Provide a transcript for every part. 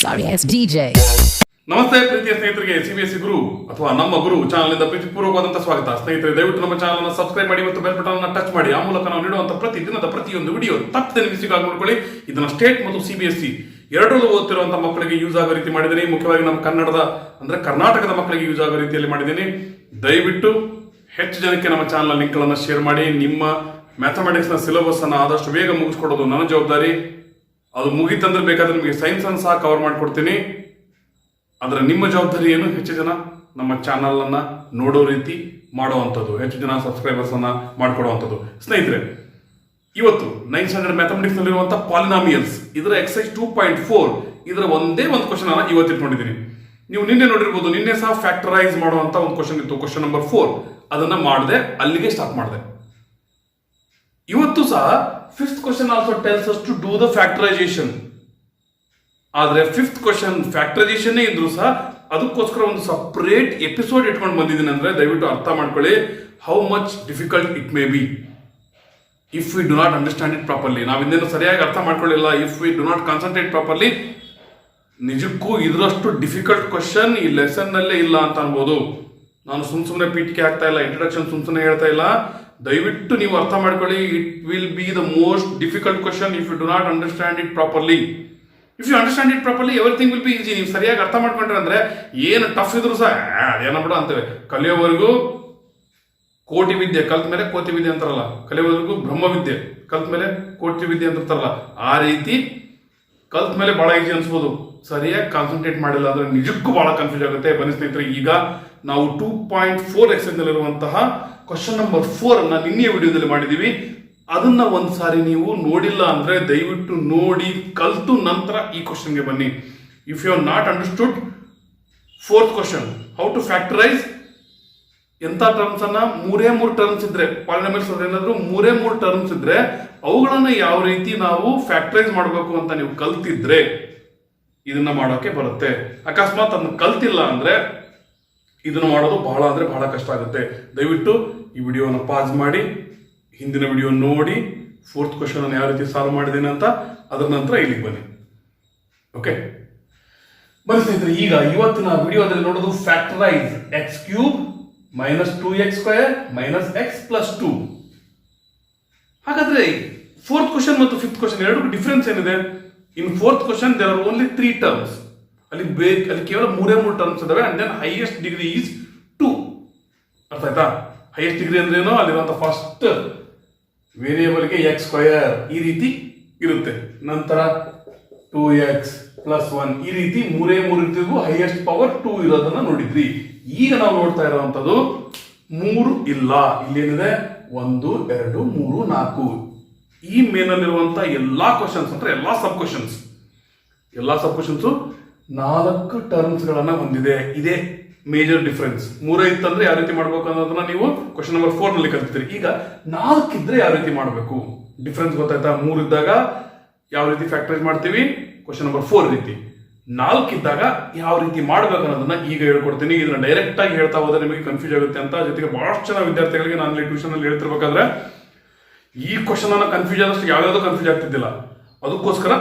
Sorry ass DJ. ನಮಸ್ತೆ ಪ್ರೀತಿಯ ಸ್ನೇಹಿತರಿಗೆ Cbse ಗುರು ಅಥವಾ ನಮ್ಮ ಗುರು ಚಾನಲ್ ಇಂದ ಪ್ರೀತಿಪೂರ್ವಕವಾದಂತಹ ಸ್ವಾಗತ. ಸ್ನೇಹಿತರೆ, ದಯವಿಟ್ಟು ನಮ್ಮ ಚಾನಲ್ ಅನ್ನು ಸಬ್ಸ್ಕ್ರೈಬ್ ಮಾಡಿ ಮತ್ತು ಬೆಲ್ ಬಟನ್ ಅನ್ನು ಟಚ್ ಮಾಡಿ. ಆ ಮೂಲಕ ನಾವು ನೀಡುವಂತಹ ಪ್ರತಿದಿನದ ಪ್ರತಿಯೊಂದು ವಿಡಿಯೋ ತಪ್ಪದೆ ನಿಮಗೆ ಸಿಗಾಗ ನೋಡ್ಕೊಳ್ಳಿ. ಇದನ್ನ ಸ್ಟೇಟ್ ಮತ್ತು Cbse ಎರಡರಲ್ಲೂ ಓದ್ತಿರುವಂತಹ ಮಕ್ಕಳಿಗೆ ಯೂಸ್ ಆಗೋ ರೀತಿ ಮಾಡಿದ್ದೀನಿ. ಮುಖ್ಯವಾಗಿ ನಮ್ಮ ಕನ್ನಡದ ಅಂದ್ರೆ ಕರ್ನಾಟಕದ ಮಕ್ಕಳಿಗೆ ಯೂಸ್ ಆಗೋ ರೀತಿಯಲ್ಲಿ ಮಾಡಿದ್ದೀನಿ. ದಯವಿಟ್ಟು ಹೆಚ್ಚು ಜನಕ್ಕೆ ನಮ್ಮ ಚಾನಲ್ ಲಿಂಕ್ ಗಳನ್ನು ಶೇರ್ ಮಾಡಿ. ನಿಮ್ಮ ಮ್ಯಾಥಮೆಟಿಕ್ಸ್ ನ ಸಿಲೆಬಸ್ ಅನ್ನು ಆದಷ್ಟು ಬೇಗ ಮುಗಿಸ್ಕೊಡೋದು ನನ್ನ ಜವಾಬ್ದಾರಿ. ಅದು ಮುಗಿತಂದ್ರೆ ಬೇಕಾದ್ರೆ ನಿಮಗೆ ಸೈನ್ಸ್ ಅನ್ನು ಸಹ ಕವರ್ ಮಾಡಿಕೊಡ್ತೀನಿ. ಆದರೆ ನಿಮ್ಮ ಜವಾಬ್ದಾರಿ ಏನು? ಹೆಚ್ಚು ಜನ ನಮ್ಮ ಚಾನಲ್ ಅನ್ನ ನೋಡೋ ರೀತಿ ಮಾಡುವಂಥದ್ದು, ಹೆಚ್ಚು ಜನ ಸಬ್ಸ್ಕ್ರೈಬರ್ಸ್ ಅನ್ನ ಮಾಡಿಕೊಡುವಂಥದ್ದು. ಸ್ನೇಹಿತರೆ, ಇವತ್ತು 9th ಸ್ಟ್ಯಾಂಡರ್ಡ್ ಮ್ಯಾಥಮೆಟಿಕ್ಸ್ ನಲ್ಲಿರುವಂತಹ ಪಾಲಿನಾಮಿಯಲ್ಸ್ ಇದರ ಎಕ್ಸೈಸ್ 2.4 ಇದರ ಒಂದೇ ಒಂದು ಕ್ವಶನ್ ಅನ್ನ ಇವತ್ತು ಇಟ್ಕೊಂಡಿದ್ದೀನಿ. ನೀವು ನಿನ್ನೆ ನೋಡಿರ್ಬೋದು, ನಿನ್ನೆ ಸಹ ಫ್ಯಾಕ್ಟರೈಸ್ ಮಾಡುವಂತ ಒಂದು ಕ್ವಶನ್ ಇತ್ತು, ಕ್ವಶನ್ ನಂಬರ್ 4. ಅದನ್ನ ಮಾಡಿದೆ, ಅಲ್ಲಿಗೆ ಸ್ಟಾಪ್ ಮಾಡಿದೆ. ಇವತ್ತು ಸಹ 5th question also tells us to do the factorisation. ಆದ್ರೆ 5th ಕ್ವಶನ್ ಫ್ಯಾಕ್ಟರೈಸೇಷನ್ ಇದ್ರು ಸಹ ಅದಕ್ಕೋಸ್ಕರ ಒಂದು ಸಪರೇಟ್ ಎಪಿಸೋಡ್ ಇಟ್ಕೊಂಡು ಬಂದಿದ್ದೀನಿ. ಅಂದ್ರೆ ದಯವಿಟ್ಟು ಅರ್ಥ ಮಾಡ್ಕೊಳ್ಳಿ, how much difficult it may be if we do not understand it properly. ನಾವು ಇನ್ನೇನು ಸರಿಯಾಗಿ ಅರ್ಥ ಮಾಡ್ಕೊಳ್ಳಿಲ್ಲ, if we do not concentrate properly. ನಿಜಕ್ಕೂ ಇದರಷ್ಟು ಡಿಫಿಕಲ್ಟ್ ಕ್ವಶನ್ ಈ ಲೆಸನ್ ನಲ್ಲೇ ಇಲ್ಲ ಅಂತ ಅನ್ಬೋದು. ನಾನು ಸುಮ್ಮನೆ ಪೀಠಿಕೆ ಹಾಕ್ತಾ ಇಲ್ಲ, ಇಂಟ್ರೊಡಕ್ಷನ್ ಸುಮ್ಮನೆ ಹೇಳ್ತಾ ಇಲ್ಲ. ದಯವಿಟ್ಟು ನೀವು ಅರ್ಥ ಮಾಡ್ಕೊಳ್ಳಿ, it will be the most difficult question if you do not understand it properly. If you understand it properly everything will be easy. ನೀವು ಸರಿಯಾಗಿ ಅರ್ಥ ಮಾಡ್ಕೊಂಡ್ರೆ ಅಂದ್ರೆ ಏನು ಟಫ್ ಇದ್ರು ಸಹ ಅದೇನ ಬಿಡ ಅಂತೇವೆ. ಕಲಿಯೋವರೆಗೂ ಕೋಟಿ ವಿದ್ಯೆ ಕಲ್ತ ಮೇಲೆ ಕೋಟಿ ವಿದ್ಯೆ ಅಂತಾರಲ್ಲ, ಕಲಿಯೋವರೆಗೂ ಬ್ರಹ್ಮ ವಿದ್ಯೆ ಕಲ್ತ ಮೇಲೆ ಕೋಟಿ ವಿದ್ಯೆ ಅಂತಾರಲ್ಲ, ಆ ರೀತಿ ಕಲ್ತ ಮೇಲೆ ಬಹಳ ಈಸಿ ಅನ್ಸ್ಬೋದು. ಸರಿಯಾಗಿ ಕಾನ್ಸಂಟ್ರೇಟ್ ಮಾಡಿಲ್ಲ ಅಂದ್ರೆ ನಿಜಕ್ಕೂ ಬಹಳ ಕನ್ಫ್ಯೂಸ್ ಆಗುತ್ತೆ. ಬನ್ನಿ ಸ್ನೇಹಿತರೆ, ಈಗ ನಾವು 2.4 ಎಕ್ಸೈಸ್ ನಲ್ಲಿರುವಂತಹ ಕ್ವಶನ್ ನಂಬರ್ 4 ಅನ್ನ ನಿನ್ನೆಯ ವಿಡಿಯೋದಲ್ಲಿ ಮಾಡಿದೀವಿ. ಅದನ್ನ ಒಂದು ಸಾರಿ ನೀವು ನೋಡಿಲ್ಲ ಅಂದ್ರೆ ದಯವಿಟ್ಟು ನೋಡಿ ಕಲ್ತು ನಂತರ ಈ ಕ್ವಶನ್ಗೆ ಬನ್ನಿ. If you have not understood 4th question how to factorise, ಎಂತ ಟರ್ಮ್ಸ್ ಅನ್ನ ಮೂರೇ ಟರ್ಮ್ಸ್ ಇದ್ರೆ, ಪಾಲಿನಾಮಿಯಲ್ಸ್ ಏನಾದ್ರು ಮೂರೇ ಟರ್ಮ್ಸ್ ಇದ್ರೆ ಅವುಗಳನ್ನ ಯಾವ ರೀತಿ ನಾವು ಫ್ಯಾಕ್ಟರೈಸ್ ಮಾಡಬೇಕು ಅಂತ ನೀವು ಕಲ್ತಿದ್ರೆ ಇದನ್ನ ಮಾಡೋಕೆ ಬರುತ್ತೆ. ಅಕಸ್ಮಾತ್ ಅದನ್ನ ಕಲ್ತಿಲ್ಲ ಅಂದ್ರೆ ಇದನ್ನು ಮಾಡೋದು ಬಹಳ ಅಂದ್ರೆ ಬಹಳ ಕಷ್ಟ ಆಗುತ್ತೆ. ದಯವಿಟ್ಟು ಈ ವಿಡಿಯೋನ ಪಾಸ್ ಮಾಡಿ ಹಿಂದಿನ ವಿಡಿಯೋ ನೋಡಿ 4th ಕ್ವಶನ್ ಅನ್ನು ಯಾವ ರೀತಿ ಸಾಲ್ವ್ ಮಾಡಿದ್ದೇನೆ ಅಂತ, ಅದರ ನಂತರ ಇಲ್ಲಿಗೆ ಬನ್ನಿ. ಓಕೆ, ಬನ್ನಿ ಸ್ನೇಹಿತರೆ, ಈಗ ಇವತ್ತಿನ ವಿಡಿಯೋದಲ್ಲಿ ನೋಡೋದು ಫ್ಯಾಕ್ಟರೈಸ್ x³ - 2x² - x + 2. ಹಾಗಾದ್ರೆ 4th ಕ್ವಶನ್ ಮತ್ತು 5th ಕ್ವಶನ್ ಎರಡಕ್ಕೂ ಡಿಫರೆನ್ಸ್ ಏನಿದೆ? In 4th question there are only 3 terms. ಅಲ್ಲಿ ಕೇವಲ ಮೂರೇ ಟರ್ಮ್ಸ್ ಇದಾವೆ. And then highest degree is 2. ಅರ್ಥ ಆಯ್ತಾ? ಹೈಯೆಸ್ಟ್ ಡಿಗ್ರಿ ಅಂದ್ರೆ ಏನೋ ಅಲ್ಲಿರುವಂತ ಫಸ್ಟ್ ವೇರಿಯೇಬಲ್ಗೆ x² ಈ ರೀತಿ ಇರುತ್ತೆ. ನಂತರ 2x + 1 ಈ ರೀತಿ ಮೂರೇ ಇರ್ತಿದ್ವು. ಹೈಯೆಸ್ಟ್ ಪವರ್ 2 ಇರೋದನ್ನ ನೋಡಿದ್ರಿ. ಈಗ ನಾವು ನೋಡ್ತಾ ಇರುವಂತದ್ದು 3 ಇಲ್ಲ. ಇಲ್ಲೇನಿದೆ 1 2 3 4. ಈ ಮೇನಲ್ಲಿರುವಂತ ಎಲ್ಲಾ ಕ್ವಶನ್ಸ್ ಅಂದ್ರೆ ಎಲ್ಲಾ ಸಬ್ ಕ್ವಶನ್ಸ್ 4 ಟರ್ಮ್ಸ್ ಗಳನ್ನ ಹೊಂದಿದೆ. ಇದೇ ಮೇಜರ್ ಡಿಫರೆನ್ಸ್. 3 ಇತ್ತಂದ್ರೆ ಯಾವ ರೀತಿ ಮಾಡ್ಬೇಕು ಅನ್ನೋದನ್ನ ನೀವು ಕ್ವಶನ್ ನಂಬರ್ 4 ನಲ್ಲಿ ಕಲ್ತಿದ್ರಿ. ಈಗ 4 ಇದ್ರೆ ಯಾವ ರೀತಿ ಮಾಡಬೇಕು, ಡಿಫರೆನ್ಸ್ ಗೊತ್ತಾಯ್ತಾ? 3 ಇದ್ದಾಗ ಯಾವ ರೀತಿ ಫ್ಯಾಕ್ಟರೈಸ್ ಮಾಡ್ತೀವಿ, ಕ್ವಶನ್ ನಂಬರ್ 4 ರೀತಿ. 4 ಇದ್ದಾಗ ಯಾವ ರೀತಿ ಮಾಡ್ಬೇಕು ಅನ್ನೋದನ್ನ ಈಗ ಹೇಳ್ಕೊಡ್ತೀನಿ. ಇದನ್ನ ಡೈರೆಕ್ಟ್ ಆಗಿ ಹೇಳ್ತಾ ಹೋದ್ರೆ ನಿಮಗೆ ಕನ್ಫ್ಯೂಸ್ ಆಗುತ್ತೆ ಅಂತ. ಜೊತೆಗೆ ಬಹಳಷ್ಟು ಜನ ವಿದ್ಯಾರ್ಥಿಗಳಿಗೆ ನಾನು ಟ್ಯೂಷನ್ ಅಲ್ಲಿ ಹೇಳ್ತಿರ್ಬೇಕಾದ್ರೆ ಈ ಕ್ವಶನ್ ಅನ್ನ ಕನ್ಫ್ಯೂಸ್ ಆದಷ್ಟು ಯಾವ್ಯಾವುದೋ ಕನ್ಫ್ಯೂಸ್ ಆಗ್ತಿದ್ದಿಲ್ಲ. ಅದಕ್ಕೋಸ್ಕರ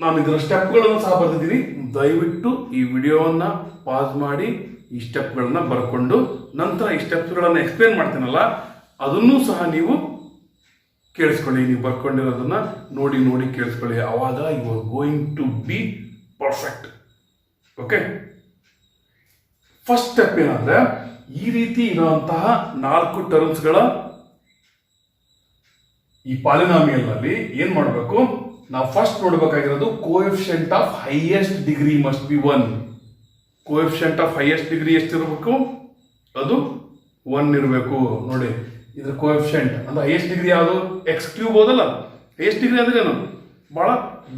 ನಾನು ಇದರ ಸ್ಟೆಪ್ಗಳನ್ನು ಸಹ ಬರ್ತಿದ್ದೀನಿ. ದಯವಿಟ್ಟು ಈ ವಿಡಿಯೋವನ್ನ ಪಾಸ್ ಮಾಡಿ ಈ ಸ್ಟೆಪ್ಗಳನ್ನ ಬರ್ಕೊಂಡು ನಂತರ ಈ ಸ್ಟೆಪ್ಸ್ಗಳನ್ನ ಎಕ್ಸ್ಪ್ಲೇನ್ ಮಾಡ್ತೀನಲ್ಲ ಅದನ್ನೂ ಸಹ ನೀವು ಕೇಳಿಸ್ಕೊಳ್ಳಿ. ನೀವು ಬರ್ಕೊಂಡಿರೋದನ್ನ ನೋಡಿ ಕೇಳಿಸ್ಕೊಳ್ಳಿ. ಅವಾಗ you are going to be perfect. Okay, first step ಏನಂದ್ರೆ ಈ ರೀತಿ ಇರುವಂತಹ 4 ಟರ್ಮ್ಸ್ಗಳ ಈ ಪಾಲಿನಾಮಿಯಲ್ ನಲ್ಲಿ ಏನ್ ಮಾಡಬೇಕು? ನಾವು ಫಸ್ಟ್ ನೋಡಬೇಕಾಗಿರೋದು coefficient of highest degree must be 1. Coefficient of highest degree ಎಷ್ಟಿರಬೇಕು? ಅದು 1 ಇರಬೇಕು. ನೋಡಿ, ಇದ್ರ ಕೋಎಫಿಷಿಯಂಟ್ ಅಂದ್ರೆ ಹೈಯೆಸ್ಟ್ ಡಿಗ್ರಿ ಯಾವುದು? x³ ಹೋದಲ್ಲ. ಹೈಯೆಸ್ಟ್ ಡಿಗ್ರಿ ಅಂದ್ರೆ ಏನು? ಬಹಳ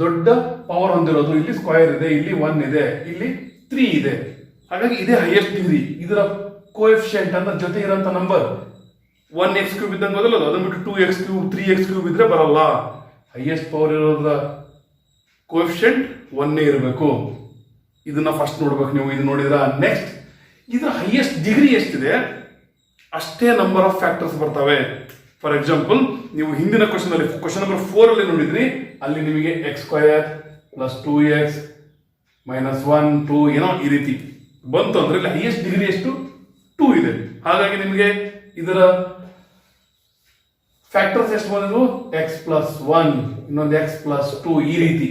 ದೊಡ್ಡ ಪವರ್ ಹೊಂದಿರೋದು. ಇಲ್ಲಿ ಸ್ಕ್ವಯರ್ ಇದೆ, ಇಲ್ಲಿ 1 ಇದೆ, ಇಲ್ಲಿ 3 ಇದೆ. ಹಾಗಾಗಿ ಇದೇ ಹೈಯೆಸ್ಟ್ ಡಿಗ್ರಿ. ಇದರ ಕೋಎಫಿಷಿಯಂಟ್ ಅಂದ್ರೆ ಜೊತೆ ಇರೋಂಥ ನಂಬರ್ 1x³ ಇದ್ದಂಗೆ ಹೋದಲ್ಲ, ಅದನ್ನ ಬಿಟ್ಟು 2x³ 3x³ ಇದ್ರೆ ಬರಲ್ಲ. ಹೈಯೆಸ್ಟ್ ಪವರ್ ಇರೋದ್ರ ಕೋಎಫಿಷಿಯಂಟ್ 1 ಇರಬೇಕು. ಇದನ್ನ ಫಸ್ಟ್ ನೋಡ್ಬೇಕು ನೀವು. ಇದು ನೋಡಿದ್ರ ನೆಕ್ಸ್ಟ್ ಇದರ ಹೈಯೆಸ್ಟ್ ಡಿಗ್ರಿ ಎಷ್ಟಿದೆ ಅಷ್ಟೇ ನಂಬರ್ ಆಫ್ ಫ್ಯಾಕ್ಟರ್ಸ್ ಬರ್ತವೆ. ಫಾರ್ ಎಕ್ಸಾಂಪಲ್, ನೀವು ಹಿಂದಿನ ಕ್ವಶನ್ ಅಲ್ಲಿ ಕ್ವಶನ್ ನಂಬರ್ 4 ಅಲ್ಲಿ ನೋಡಿದ್ರಿ, ಅಲ್ಲಿ ನಿಮಗೆ x² + 2x -1 2 ಏನೋ ಈ ರೀತಿ ಬಂತು ಅಂದ್ರೆ ಇಲ್ಲಿ ಹೈಯೆಸ್ಟ್ ಡಿಗ್ರಿ ಎಷ್ಟು 2 ಇದೆ. ಹಾಗಾಗಿ ನಿಮಗೆ ಇದರ ಫ್ಯಾಕ್ಟರ್ಸ್ ಎಷ್ಟು ಬಂದಿದ್ವು x+1 ಇನ್ನೊಂದು x+2 ಈ ರೀತಿ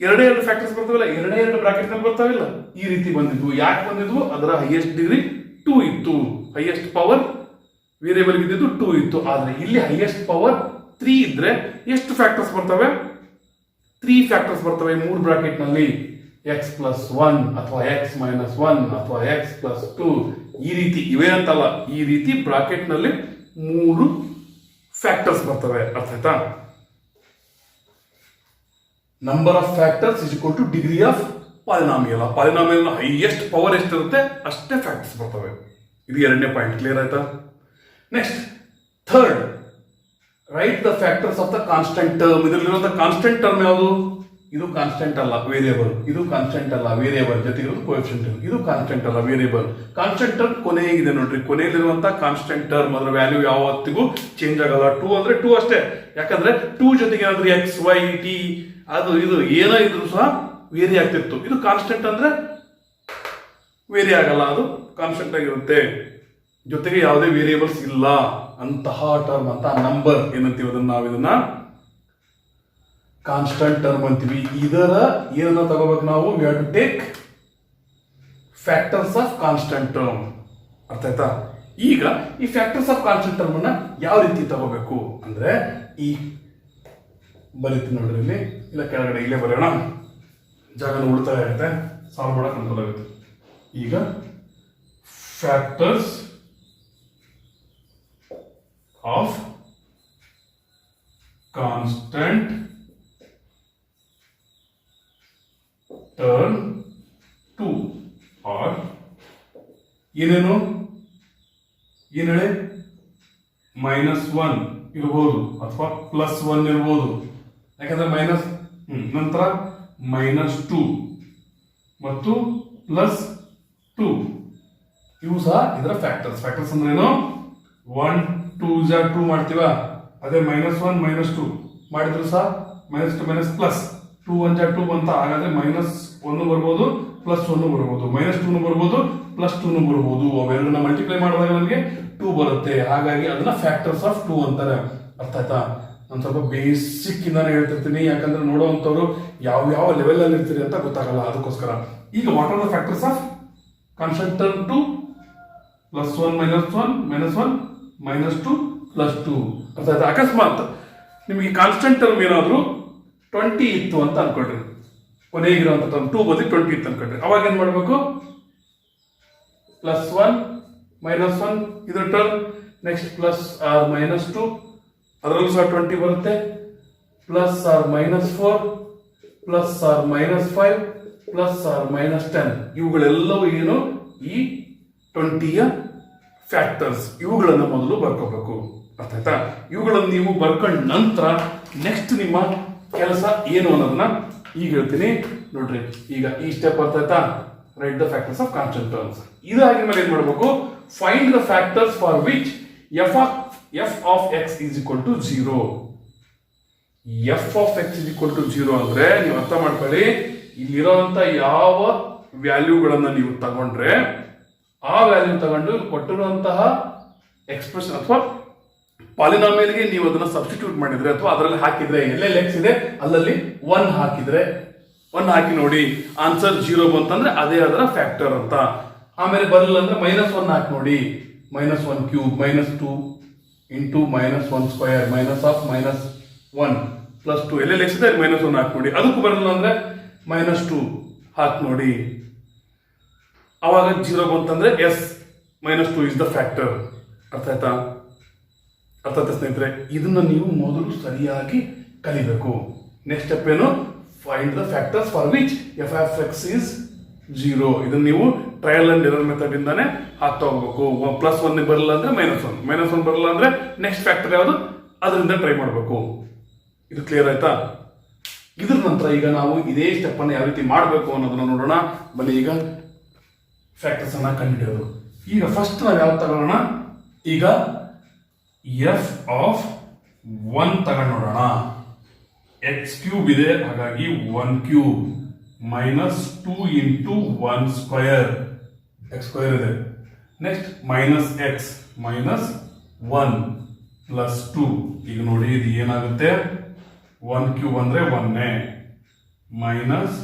ಎರಡೇ ಎರಡು ಫ್ಯಾಕ್ಟರ್ಸ್ ಬರ್ತಾವಲ್ಲ, ಎರಡೇ ಎರಡು ಬ್ರಾಕೆಟ್ ನಲ್ಲಿ ಬರ್ತಾವಿಲ್ಲ, ಈ ರೀತಿ ಬಂದಿದ್ವು. ಯಾಕೆ ಬಂದಿದ್ವು? ಅದರ ಹೈಯೆಸ್ಟ್ ಡಿಗ್ರಿ 2 ಇತ್ತು, ಹೈಯೆಸ್ಟ್ ಪವರ್ ವೇರಿಯೇಬಲ್ ಇದ್ದಿದ್ದು 2 ಇತ್ತು. ಆದ್ರೆ ಇಲ್ಲಿ ಹೈಯೆಸ್ಟ್ ಪವರ್ 3 ಇದ್ರೆ ಎಷ್ಟು ಫ್ಯಾಕ್ಟರ್ಸ್ ಬರ್ತವೆ? 3 ಫ್ಯಾಕ್ಟರ್ಸ್ ಬರ್ತವೆ 3 ಬ್ರಾಕೆಟ್ ನಲ್ಲಿ. x+1 ಅಥವಾ x-1 ಅಥವಾ x+2 ಈ ರೀತಿ ಇವೆ ಅಂತಲ್ಲ, ಈ ರೀತಿ ಬ್ರಾಕೆಟ್ ನಲ್ಲಿ 3 ಫ್ಯಾಕ್ಟರ್ಸ್ ಬರ್ತವೆ. ಅರ್ಥ ಆಯ್ತಾ? Number of factors is equal to degree of polynomial. Polynomial highest power ಎಷ್ಟಿರುತ್ತೆ ಅಷ್ಟೇ ಫ್ಯಾಕ್ಟರ್ಸ್ ಬರ್ತವೆ. ಇದು ಎರಡನೇ ಪಾಯಿಂಟ್. ಕ್ಲಿಯರ್ ಆಯ್ತಾ? Next third, right the factors of the constant term. ಇದರಲ್ಲಿರುವಂತಹ ಕಾನ್ಸ್ಟೆಂಟ್ ಟರ್ಮ್ ಯಾವುದು? ಇದು ಕಾನ್ಸ್ಟೆಂಟ್ ಅಲ್ಲ, ವೇರಿಯೇಬಲ್. ಇದು ಕಾನ್ಸ್ಟೆಂಟ್ ಅಲ್ಲ, ವೇರಿಯೇಬಲ್. ಜೊತೆಗಿರೋದು ಕೋಎಫಿಷಿಯಂಟ್. ಇದು ಕಾನ್ಸ್ಟೆಂಟ್ ಅಲ್ಲ, ವೇರಿಯೇಬಲ್. ಕಾನ್ಸ್ಟೆಂಟ್ ಟರ್ಮ್ ಕೊನೆಗಿದೆ ನೋಡ್ರಿ. ಕೊನೆಯಲ್ಲಿರುವಂತಹ ಕಾನ್ಸ್ಟೆಂಟ್ ಟರ್ಮ್ ಅದರ ವ್ಯಾಲ್ಯೂ ಯಾವತ್ತಿಗೂ ಚೇಂಜ್ ಆಗಲ್ಲ. 2 ಅಂದ್ರೆ 2 ಅಷ್ಟೇ. ಯಾಕಂದ್ರೆ 2 ಜೊತೆಗೆ ಏನಾದ್ರೂ x y t ಅದು ಇದು ಏನೋ ಇದ್ರು ಸಹ ವೇರಿ ಆಗ್ತಿತ್ತು. ಇದು ಕಾನ್ಸ್ಟೆಂಟ್ ಅಂದ್ರೆ ವೇರಿ ಆಗಲ್ಲ, ಅದು ಕಾನ್ಸ್ಟೆಂಟ್ ಆಗಿರುತ್ತೆ. ಜೊತೆಗೆ ಯಾವುದೇ ವೇರಿಯೇಬಲ್ಸ್ ಇಲ್ಲ ಅಂತಹ ಟರ್ಮ್ ಅಂತ ನಂಬರ್ ಏನಂತೀವಿ ಅದನ್ನ ನಾವು ಇದನ್ನ ಕಾನ್ಸ್ಟೆಂಟ್ ಟರ್ಮ್ ಅಂತೀವಿ. ಇದರ ಏನನ್ನ ತಗೋಬೇಕು ನಾವು? We have to take factors of constant term. ಅರ್ಥ ಆಯ್ತಾ? ಈಗ ಈ ಫ್ಯಾಕ್ಟರ್ಸ್ ಆಫ್ ಕಾನ್ಸ್ಟೆಂಟ್ ಟರ್ಮ್ ಅನ್ನ ಯಾವ ರೀತಿ ತಗೋಬೇಕು ಅಂದ್ರೆ ಈ ಬರೀತೀನಿ ನೋಡ್ರಿ, ಇಲ್ಲಿ ಇಲ್ಲ ಕೆಳಗಡೆ ಇಲ್ಲೇ ಬರೋಣ, ಜಾಗನ ಉಳಿತಾಯ ಆಗುತ್ತೆ, ಸಾಲ್ವ್ ಮಾಡಕ್ ಅನುಕೂಲ ಆಗುತ್ತೆ. ಈಗ factors of constant term 2 are ಏನೇನು ಏನ್ ಹೇಳಿ? -1 ಇರ್ಬೋದು ಅಥವಾ +1 ಇರ್ಬೋದು. ಯಾಕಂದ್ರೆ ಮೈನಸ್ ನಂತರ -2 ಮತ್ತು +2 ಇವು ಸಹ ಇದರ ಫ್ಯಾಕ್ಟರ್ಸ್. ಫ್ಯಾಕ್ಟರ್ಸ್ ಅಂದ್ರೆ ಏನು? 1 2 2 ಮಾಡ್ತೀವ, ಅದೇ -1 -2 ಮಾಡಿದ್ರು ಸಹ -2 2 1 2 ಬಂತ. ಹಾಗಾದ್ರೆ -1 ಬರ್ಬೋದು, +1 ಬರ್ಬೋದು, -2 ಬರ್ಬೋದು, +2 ಬರ್ಬೋದು. ಅವೆರಡನ್ನ ಮಲ್ಟಿಪ್ಲೈ ಮಾಡಿದಾಗ ನಮಗೆ 2 ಬರುತ್ತೆ. ಹಾಗಾಗಿ ಅದನ್ನ ಫ್ಯಾಕ್ಟರ್ಸ್ ಆಫ್ 2 ಅಂತಾರೆ. ಅರ್ಥ ಆಯ್ತಾ? ನಾನು ಸ್ವಲ್ಪ ಬೇಸಿಕ್ ಇಂದಾನೆ ಹೇಳ್ತಿರ್ತೀನಿ, ಯಾಕಂದ್ರೆ ನೋಡುವಂತವ್ರು ಯಾವ ಲೆವೆಲ್ ಅಲ್ಲಿ ಇರ್ತೀರಿ ಅಂತ ಗೊತ್ತಾಗಲ್ಲ, ಅದಕ್ಕೋಸ್ಕರ. ಈಗ what are the factors of constant term 2? +1 -1 -2 +2. ಅರ್ಥ ಆಯ್ತಾ? ಅಕಸ್ಮಾತ್ ನಿಮಗೆ ಕಾನ್ಸ್ಟೆಂಟ್ ಟರ್ಮ್ ಏನಾದ್ರು 20 ಇತ್ತು ಅಂತ ಅನ್ಕೊಳ್ರಿ, ಕೊನೆಗಿರುವಂತ ಟರ್ಮ್ 2 ಬದಲಿ 20 ಇತ್ತು ಅನ್ಕೊಳ್ರಿ. ಅವಾಗ ಏನ್ ಮಾಡ್ಬೇಕು? +1 -1 ಇದ್ರ ಟರ್ಮ್, ನೆಕ್ಸ್ಟ್ +2 ಅದರಲ್ಲೂ ಸಹ 20 ಬರುತ್ತೆ, +4 +5 +10 ಇವುಗಳೆಲ್ಲವೂ ಏನು? ಈ 20ಯ ಫ್ಯಾಕ್ಟರ್ಸ್. ಇವುಗಳನ್ನು ಮೊದಲು ಬರ್ಕೋಬೇಕು. ಅರ್ಥ ಆಯ್ತಾ? ಇವುಗಳನ್ನು ನೀವು ಬರ್ಕೊಂಡ ನಂತರ ನೆಕ್ಸ್ಟ್ ನಿಮ್ಮ ಕೆಲಸ ಏನು ಅನ್ನೋದನ್ನ ಈಗ ಹೇಳ್ತೀನಿ ನೋಡ್ರಿ. ಈಗ ಈ ಸ್ಟೆಪ್ ಅರ್ಥ ಆಯ್ತಾ? Right the factors of constant terms. ಇದಾಗಿ ಮೇಲೆ ಏನ್ ಮಾಡಬೇಕು? Find the factors for which f of x is equal to 0. f of x is equal to 0 ಅಂದ್ರೆ ನೀವು ಅರ್ಥ ಮಾಡ್ಕೊಳ್ಳಿ, ಇಲ್ಲಿರುವಂತ ಯಾವ ವ್ಯಾಲ್ಯೂಗಳನ್ನ ನೀವು ತಗೊಂಡ್ರೆ ಆ ವ್ಯಾಲ್ಯೂ ತಗೊಂಡು ಕೊಟ್ಟಿರುವಂತಹ ಎಕ್ಸ್ಪ್ರೆಷನ್ ಅಥವಾ ಪಾಲಿನಾಮಿಯಲ್ಗೆ ನೀವು ಅದನ್ನ ಸಬ್ಸ್ಟಿಟ್ಯೂಟ್ ಮಾಡಿದ್ರೆ ಅಥವಾ ಅದರಲ್ಲಿ ಹಾಕಿದ್ರೆ, ಎಲ್ಲೆಲ್ಲಿ x ಇದೆ ಅಲ್ಲಲ್ಲಿ 1 ಹಾಕಿದ್ರೆ, 1 ಹಾಕಿ ನೋಡಿ, ಆನ್ಸರ್ 0 ಬಂತಂದ್ರೆ ಅದೇ ಅದರ ಫ್ಯಾಕ್ಟರ್ ಅಂತ. ಆಮೇಲೆ ಬರಲಿಲ್ಲ ಅಂದ್ರೆ -1 ಹಾಕಿ ನೋಡಿ, -1 ಕ್ಯೂಬ್ -2 ಇಂಟು -1 ಸ್ಕ್ವೇರ್ -1 +2 ಎಲ್ಲೆಲ್ಲಿ ಎಷ್ಟಿದೆ -1 ಹಾಕಿ ನೋಡಿ. ಅದಕ್ಕೂ ಬರಲಿಲ್ಲ ಅಂದ್ರೆ -2 ಹಾಕಿ ನೋಡಿ, ಅವಾಗ 0 ಬಂತಂದ್ರೆ ಎಸ್ -2 ಇಸ್ ದ ಫ್ಯಾಕ್ಟರ್. ಅರ್ಥ ಆಯ್ತಾ? ಅರ್ಥ ಆಯ್ತಾ ಸ್ನೇಹಿತರೆ? ಇದನ್ನ ನೀವು ಮೊದಲು ಸರಿಯಾಗಿ ಕಲಿಬೇಕು. ನೆಕ್ಸ್ಟ್ ಸ್ಟೆಪ್ ಏನು? Find the factors for which f of x is 0. ಇದನ್ನ ನೀವು ಟ್ರಯಲ್ ಅಂಡ್ ಎರರ್ ಮೆಥಡ್ ಇಂದಾನೆ ಹಾಕ್ತಾ ಹೋಗ್ಬೇಕು. +1 ಬರಲ್ಲ ಅಂದ್ರೆ -1 ಬರಲ್ಲ ಅಂದ್ರೆ ನೆಕ್ಸ್ಟ್ ಫ್ಯಾಕ್ಟರ್ ಯಾವುದು ಅದರಿಂದ ಟ್ರೈ ಮಾಡಬೇಕು. ಇದು ಕ್ಲಿಯರ್ ಆಯ್ತಾ? ಇದ್ರ ನಂತರ ಈಗ ನಾವು ಇದೇ ಸ್ಟೆಪ್ ಅನ್ನು ಯಾವ ರೀತಿ ಮಾಡಬೇಕು ಅನ್ನೋದನ್ನ ನೋಡೋಣ. ಬನ್ನಿ ಈಗ ಫ್ಯಾಕ್ಟರ್ಸ್ ಅನ್ನ ಕಂಡುಹಿಡಿಯೋದು. ಈಗ ಫಸ್ಟ್ ನಾವು ಯಾವ್ದು ತಗೊಳ್ಳೋಣ? ಈಗ f of 1 ತಗೊಂಡು ನೋಡೋಣ. x ಕ್ಯೂಬ್ ಇದೆ, ಹಾಗಾಗಿ 1 cube minus 2 into 1 square x square ಇದೆ. Next minus x minus 1 plus 2. ಈಗ ನೋಡಿ ಇದು ಏನಾಗುತ್ತೆ, 1 ಕ್ಯೂಬ್ ಅಂದ್ರೆ 1 ಮೈನಸ್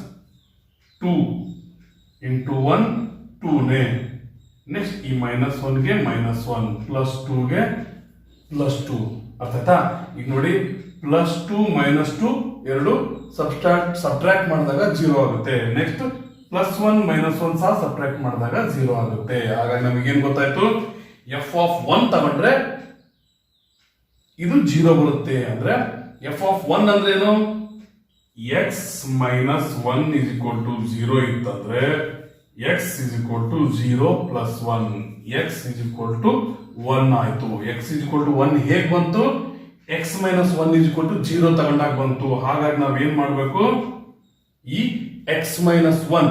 2 ಇಂಟು 1 2 ನೆಕ್ಸ್ಟ್ ಈ ಮೈನಸ್ 1ಗೆ ಮೈನಸ್ 1 ಪ್ಲಸ್ 2ಗೆ ಪ್ಲಸ್ 2. ಅರ್ಥ ಆಯ್ತಾ? ಈಗ ನೋಡಿ ಪ್ಲಸ್ 2 ಮೈನಸ್ 2 ಎರಡು ಸಬ್ಟ್ರಾಕ್ಟ್ ಮಾಡಿದಾಗ 0 ಆಗುತ್ತೆ. ನೆಕ್ಸ್ಟ್ ಪ್ಲಸ್ 1 ಮೈನಸ್ 1 ಸಹ ಸಬ್ಟ್ರಾಕ್ಟ್ ಮಾಡಿದಾಗ 0 ಆಗುತ್ತೆ. ಹಾಗಾಗಿ ನಮಗೇನು ಗೊತ್ತಾಯ್ತು, ಎಫ್ ಆಫ್ 1 ತಗೊಂಡ್ರೆ ಇದು 0 ಬರುತ್ತೆ. ಅಂದ್ರೆ ಎಫ್ ಆಫ್ 1 ಅಂದ್ರೆ ಏನು, x minus 1 is equal to 0 ಇತ್ತಂದ್ರೆ x is equal to 0 plus 1, x is equal to 1 ಆಯ್ತು. ಎಕ್ಸ್ ಇಸ್ ಈಕ್ವಲ್ ಟು 1 ಹೇಗೆ ಬಂತು, x minus 1 is equal to 0 ತಗೊಂಡಾಗ ಬಂತು. ಹಾಗಾಗಿ ನಾವು ಏನ್ ಮಾಡಬೇಕು, ಈ ಎಕ್ಸ್ ಮೈನಸ್ 1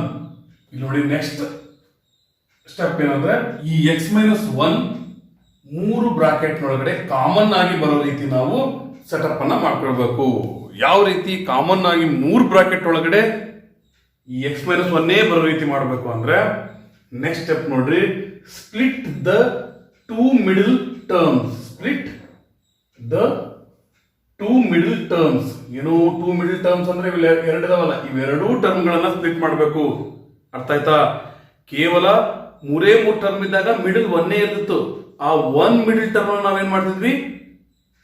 ಇಲ್ಲಿ ನೋಡಿ ನೆಕ್ಸ್ಟ್ ಸ್ಟೆಪ್ ಏನಂದ್ರೆ ಈ ಎಕ್ಸ್ ಮೈನಸ್ 1 3 ಬ್ರಾಕೆಟ್ ಒಳಗಡೆ ಕಾಮನ್ ಆಗಿ ಬರೋ ರೀತಿ ನಾವು ಸೆಟಪ್ ಅನ್ನ ಮಾಡ್ಕೊಳ್ಬೇಕು. ಯಾವ ರೀತಿ ಕಾಮನ್ ಆಗಿ 3 ಬ್ರಾಕೆಟ್ ಒಳಗಡೆ ಈ ಎಕ್ಸ್ ಮೈನಸ್ 1 ಬರೋ ರೀತಿ ಮಾಡಬೇಕು ಅಂದ್ರೆ ನೆಕ್ಸ್ಟ್ ಸ್ಟೆಪ್ ನೋಡ್ರಿ, split the 2 middle terms. Split the 2 middle terms. ಏನು 2 ಮಿಡಲ್ ಟರ್ಮ್ಸ್ ಅಂದ್ರೆ ಎರಡಿದಾವಲ್ಲ, ಇವೆರಡೂ ಟರ್ಮ್ ಗಳನ್ನ ಸ್ಪ್ಲಿಟ್ ಮಾಡಬೇಕು. ಅರ್ಥ ಆಯ್ತಾ? ಕೇವಲ 3 ಟರ್ಮ್ ಇದ್ದಾಗ ಮಿಡಲ್ 1 ಇರ್ತಿತ್ತು. ಆ 1 ಮಿಡಲ್ ಟರ್ಮ್ ನಾವೇನ್ ಮಾಡ್ತಿದ್ವಿ,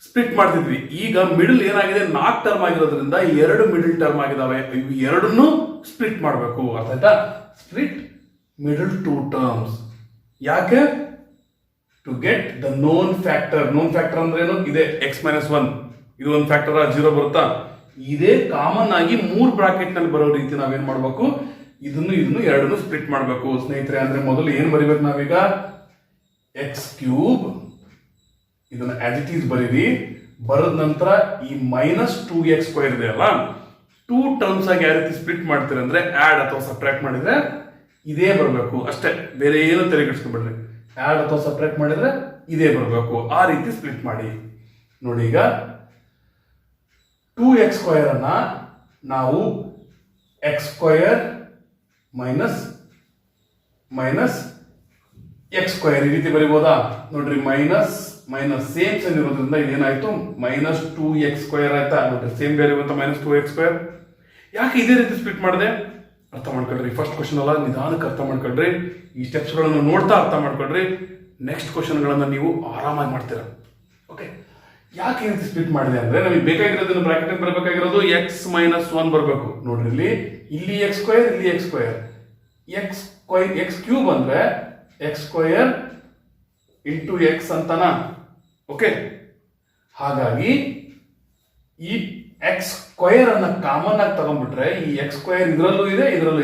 ಸ್ಪ್ಲಿಟ್ ಮಾಡ್ತಿದ್ವಿ. ಈಗ ಮಿಡಲ್ ಏನಾಗಿದೆ, 4 ಟರ್ಮ್ ಆಗಿರೋದ್ರಿಂದ 2 ಮಿಡಲ್ ಟರ್ಮ್ ಆಗಿದಾವೆ. ಇವು ಎರಡನ್ನೂ ಸ್ಪ್ಲಿಟ್ ಮಾಡಬೇಕು. ಅರ್ಥ ಆಯ್ತಾ? Split middle 2 terms. ಯಾಕೆ? To get the known factor. Known factor ಅಂದ್ರೆ ಏನು, ಇದೆ ಎಕ್ಸ್ ಮೈನಸ್ 1, ಇದು ಒಂದು ಫ್ಯಾಕ್ಟರ್ 0 ಬರುತ್ತಾ, ಇದೇ ಕಾಮನ್ ಆಗಿ 3 ಬ್ರಾಕೆಟ್ ನಲ್ಲಿ ಬರೋ ರೀತಿ ನಾವೇನ್ ಮಾಡ್ಬೇಕು, ಇದನ್ನು ಎರಡನ್ನು ಸ್ಪ್ಲಿಟ್ ಮಾಡಬೇಕು ಸ್ನೇಹಿತರೆ. ಅಂದ್ರೆ ಮೊದಲು ಏನ್ ಬರಿಬೇಕು ನಾವೀಗ, ಎಕ್ಸ್ ಕ್ಯೂಬ್ ಇದನ್ನ ಆಸ್ ಇಟ್ ಈಸ್ ಬರೀರಿ. ಬರದ ನಂತರ ಈ ಮೈನಸ್ 2x ಸ್ಕ್ವೇರ್ ಇದೆ ಅಲ್ಲ, 2 ಟರ್ಮ್ಸ್ ಆಗಿ ಯಾವ ರೀತಿ ಸ್ಪ್ಲಿಟ್ ಮಾಡ್ತೀರ ಅಂದ್ರೆ ಆಡ್ ಅಥವಾ ಸಬ್ಟ್ರಾಕ್ಟ್ ಮಾಡಿದ್ರೆ ಇದೇ ಬರಬೇಕು ಅಷ್ಟೇ, ಬೇರೆ ಏನು ತಲೆ ಕೆಡಿಸ್ಕೊಬೇಡ್ರಿ. ಆಡ್ ಅಥವಾ ಸಬ್ಟ್ರಾಕ್ಟ್ ಮಾಡಿದ್ರೆ ಇದೇ ಬರಬೇಕು. ಆ ರೀತಿ ಸ್ಪ್ಲಿಟ್ ಮಾಡಿ. ನೋಡಿ ಈಗ 2x ಸ್ಕ್ವೇರ್ ಅನ್ನ ನಾವು X square minus x square ಈ ರೀತಿ ಬರೀಬಹುದಾ? ನೋಡ್ರಿ ಮೈನಸ್ ಮೈನಸ್ ಸೇಮ್ ಸೈನ್ ಇರೋದ್ರಿಂದ ಇದೇನಾಯ್ತು, ಮೈನಸ್ 2x ಸ್ಕ್ವೇರ್ ಆಯ್ತಾ? ನೋಡ್ರಿ ಸೇಮ್ ವ್ಯಾಲ್ಯೂ ಅಂತ ಮೈನಸ್ 2x ಸ್ಕ್ವೇರ್. ಯಾಕೆ ಇದೇ ರೀತಿ ಸ್ಪ್ಲಿಟ್ ಮಾಡಿದೆ ಅರ್ಥ ಮಾಡ್ಕೊಳ್ರಿ. ಫಸ್ಟ್ ಕ್ವಶನ್ ಅಲ್ಲ, ನಿಧಾನಕ್ಕೆ ಅರ್ಥ ಮಾಡ್ಕೊಳ್ರಿ. ಈ ಸ್ಟೆಪ್ಸ್ ಗಳನ್ನು ನೋಡ್ತಾ ಅರ್ಥ ಮಾಡ್ಕೊಳ್ರಿ. ನೆಕ್ಸ್ಟ್ ಕ್ವಶನ್ ಗಳನ್ನ ನೀವು ಆರಾಮಾಗಿ ಮಾಡ್ತೀರಾ. ಓಕೆ, ಯಾಕೆ ಈ ರೀತಿ ಸ್ಪ್ಲಿಟ್ ಮಾಡಿದೆ ಅಂದ್ರೆ ನಮಗೆ ಬೇಕಾಗಿರೋದನ್ನ ಬ್ರಾಕೆಟ್ ಬರಬೇಕಾಗಿರೋದು ಎಕ್ಸ್ ಮೈನಸ್ 1 ಬರಬೇಕು. ನೋಡ್ರಿ ಇಲ್ಲಿ ಎಕ್ಸ್ ಸ್ಕ್ವೇರ್, ಇಲ್ಲಿ ಎಕ್ಸ್ ಸ್ಕ್ವೇರ್. ಎಕ್ಸ್ ಕ್ಯೂಬ್ ಅಂದ್ರೆ ಎಕ್ಸ್ ಸ್ಕ್ವೇರ್ ಇಂಟು ಎಕ್ಸ್ ಅಂತನಾ? ಓಕೆ, ಹಾಗಾಗಿ ಈ ಎಕ್ಸ್ ಸ್ಕ್ವೇರ್ ಅನ್ನ ಕಾಮನ್ ಆಗಿ ತಗೊಂಡ್ಬಿಟ್ರೆ ಈ ಎಕ್ಸ್ ಸ್ಕ್ವೇರ್ ಇದರಲ್ಲೂ